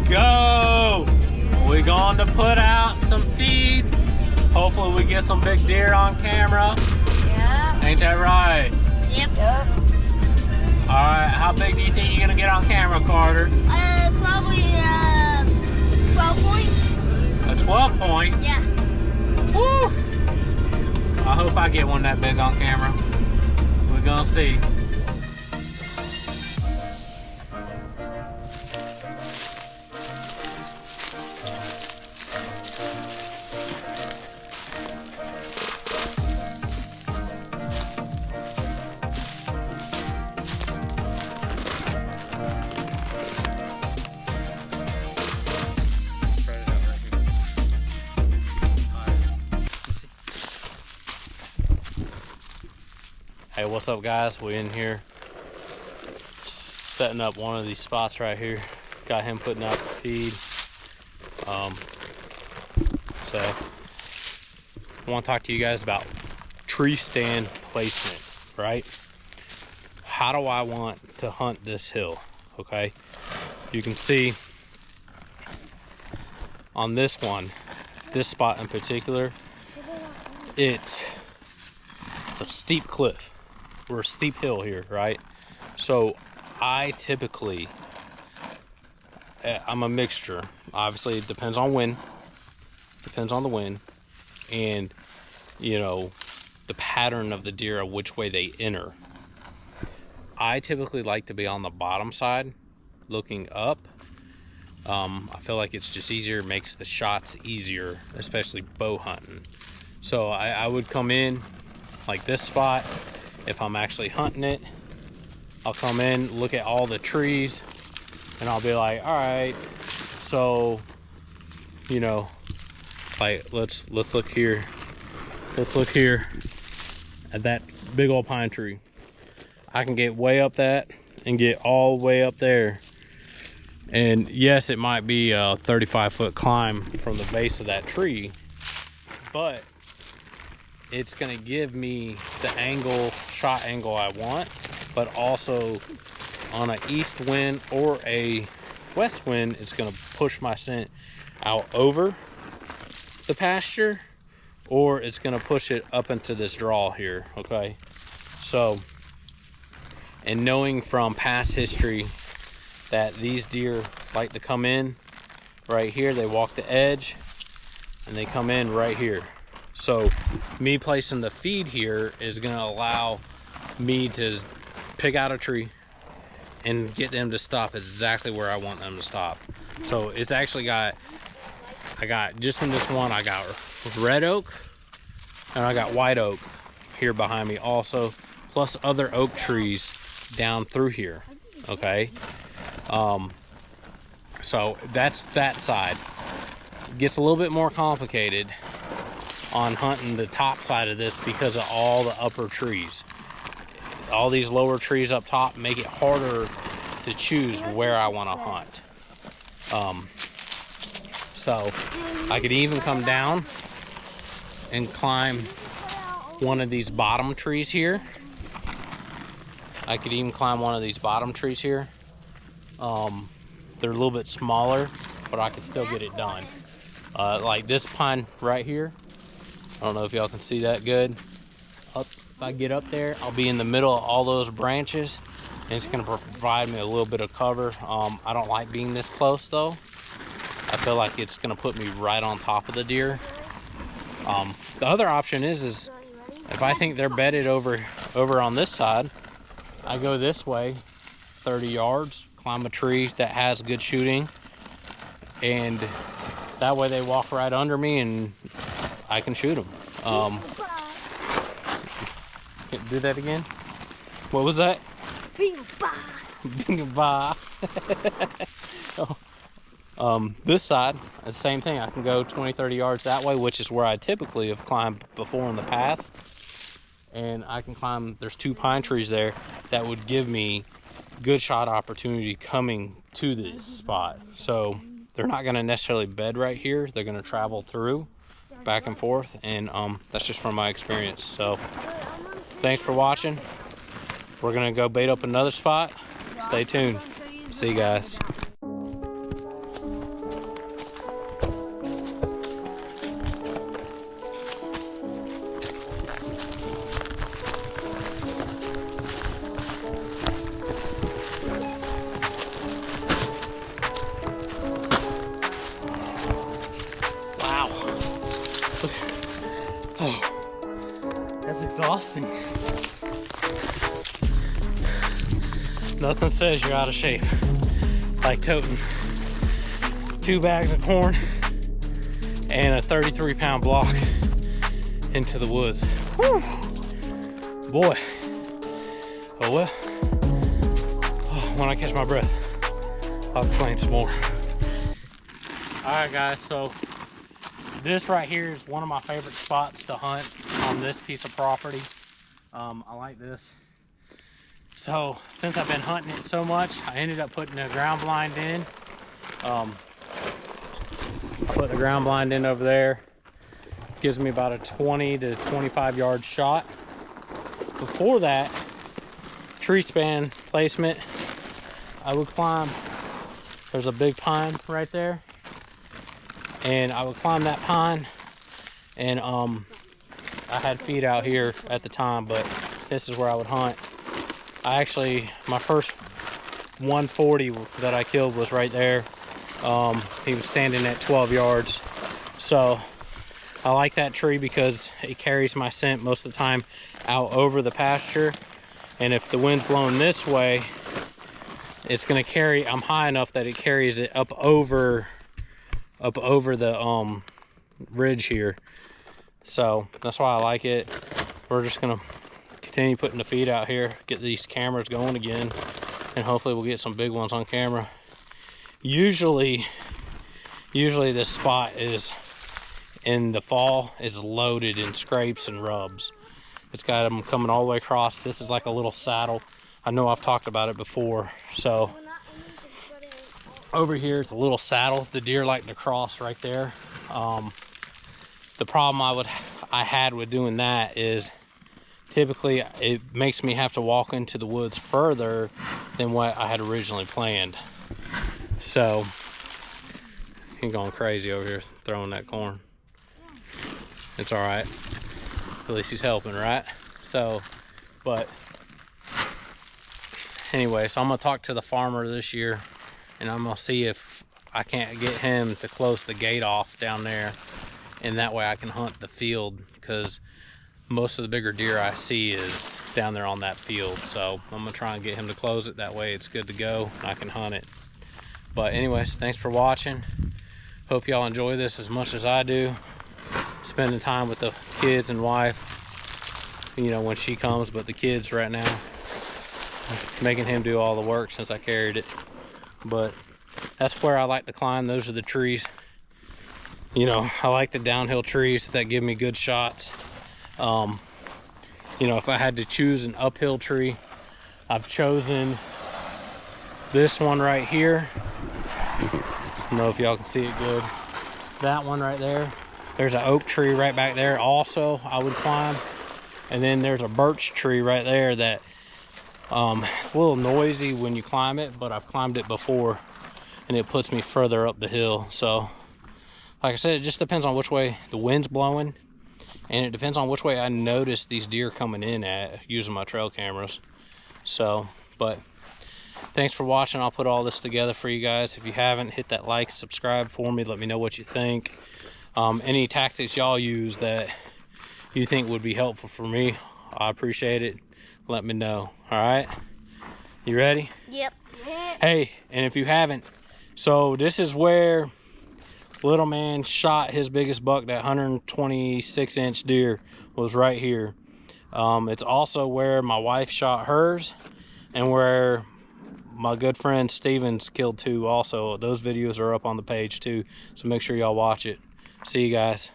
go. We're going to put out some feed. Hopefully we get some big deer on camera. Yeah. Ain't that right? Yep. All right, how big do you think you're gonna get on camera, Carter? Probably 12 points. A 12 point? Yeah. Woo! I hope I get one that big on camera. We're gonna see. Hey, what's up guys? We're in here setting up one of these spots right here. Got him putting out the feed. So I want to talk to you guys about tree stand placement, right? How do I want to hunt this hill? Okay, you can see on this one, this spot in particular, it's a steep cliff. We're a steep hill here, right? So I typically, I'm a mixture. Obviously it depends on wind, depends on the wind, and you know, the pattern of the deer of which way they enter. I typically like to be on the bottom side looking up. I feel like it's just easier, makes the shots easier, especially bow hunting. So I would come in like this spot. If I'm actually hunting it, I'll come in, look at all the trees, and I'll be like, all right, so, you know, like let's look here. Let's look here at that big old pine tree. I can get way up that and get all the way up there. And yes, it might be a 35-foot climb from the base of that tree, but it's gonna give me the angle, shot angle I want, but also on an east wind or a west wind, it's gonna push my scent out over the pasture, or it's gonna push it up into this draw here, okay? So, and knowing from past history that these deer like to come in right here, they walk the edge, and they come in right here. So me placing the feed here is going to allow me to pick out a tree and get them to stop exactly where I want them to stop. So it's actually I got just in this one, I got red oak and I got white oak here behind me also, plus other oak trees down through here, okay? So that's that side. It gets a little bit more complicated on hunting the top side of this because of all the upper trees. All these lower trees up top make it harder to choose where I want to hunt. So I could even come down and climb one of these bottom trees here. I could even climb one of these bottom trees here. They're a little bit smaller, but I could still get it done. Like this pine right here. I don't know if y'all can see that good. If I get up there, I'll be in the middle of all those branches, and it's gonna provide me a little bit of cover. I don't like being this close though. I feel like it's gonna put me right on top of the deer. The other option is if I think they're bedded over on this side, I go this way 30 yards, climb a tree that has good shooting, and that way they walk right under me and I can shoot them. Do that again. What was that? This side, the same thing. I can go 20-30 yards that way, which is where I typically have climbed before in the past. And I can climb, there's 2 pine trees there that would give me good shot opportunity coming to this spot. So they're not going to necessarily bed right here. They're going to travel through back and forth, and that's just from my experience. So thanks for watching. We're going to go bait up another spot. Stay tuned. See you guys. Nothing says you're out of shape like toting 2 bags of corn and a 33-pound block into the woods. Whew. Boy. Oh well. Oh, when I catch my breath, I'll explain some more. Alright guys, so this right here is one of my favorite spots to hunt on this piece of property. I like this. So since I've been hunting it so much, I ended up putting a ground blind in. I put the ground blind in over there. Gives me about a 20 to 25 yard shot. Before that, tree span placement, I would climb. There's a big pine right there. And I would climb that pine. And I had feed out here at the time, but this is where I would hunt. My first 140 that I killed was right there. He was standing at 12 yards. So I like that tree because it carries my scent most of the time out over the pasture. And if the wind's blowing this way, it's gonna carry, I'm high enough that it carries it up over the ridge here. So that's why I like it. We're just gonna continue putting the feed out here, get these cameras going again, and hopefully we'll get some big ones on camera. Usually this spot is, in the fall, is loaded in scrapes and rubs. It's got them coming all the way across. This is like a little saddle. I know I've talked about it before. So over here is a little saddle. The deer like to cross right there. The problem I had with doing that is typically it makes me have to walk into the woods further than what I had originally planned. So he's going crazy over here throwing that corn. It's all right. At least he's helping, right? So, but anyway, so I'm gonna talk to the farmer this year, and I'm gonna see if I can't get him to close the gate off down there, and that way I can hunt the field, because most of the bigger deer I see is down there on that field. So I'm gonna try and get him to close it. That way it's good to go and I can hunt it. But anyways, thanks for watching. Hope y'all enjoy this as much as I do. Spending time with the kids and wife, you know, when she comes, but the kids right now, making him do all the work since I carried it. But that's where I like to climb. Those are the trees. You know, I like the downhill trees that give me good shots. You know, if I had to choose an uphill tree, I've chosen this one right here. I don't know if y'all can see it good. That one right there. There's an oak tree right back there also I would climb. And then there's a birch tree right there that it's a little noisy when you climb it, but I've climbed it before and it puts me further up the hill. So like I said, it just depends on which way the wind's blowing, and it depends on which way I notice these deer coming in at using my trail cameras. So, but thanks for watching. I'll put all this together for you guys. If you haven't, hit that like, subscribe for me. Let me know what you think. Any tactics y'all use that you think would be helpful for me, I appreciate it. Let me know. All right, you ready? Yep. Hey, and if you haven't, so this is where little man shot his biggest buck. That 126-inch deer was right here. It's also where my wife shot hers, and where my good friend Steven's killed two also. Those videos are up on the page too, so make sure y'all watch it. See you guys.